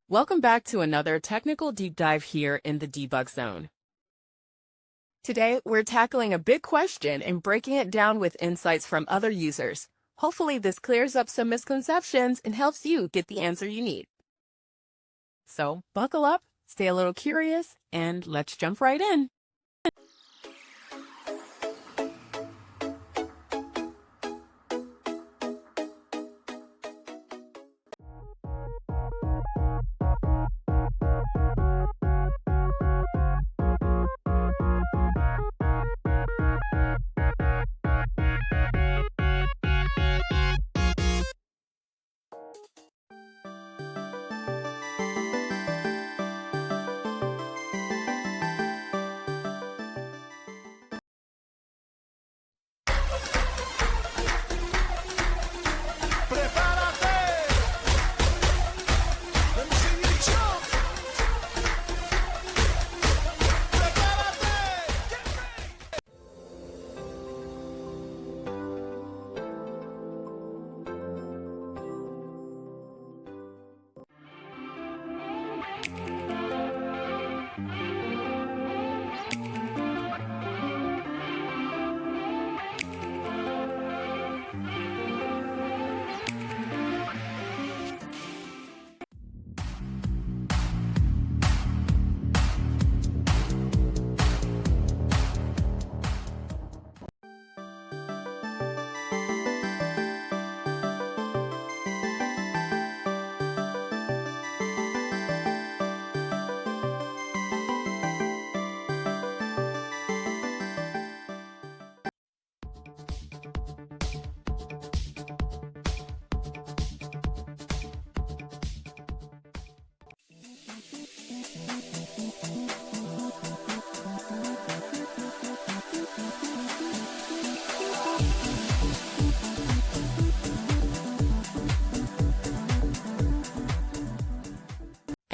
Welcome back to another technical deep dive here in the debug zone. Today, we're tackling a big question and breaking it down with insights from other users. Hopefully, this clears up some misconceptions and helps you get the answer you need. So, buckle up, stay a little curious, and let's jump right in.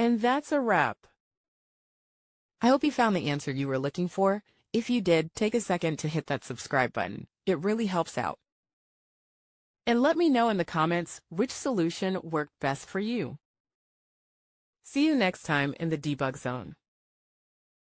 And that's a wrap. I hope you found the answer you were looking for. If you did, take a second to hit that subscribe button. It really helps out. And let me know in the comments which solution worked best for you. See you next time in the debug zone.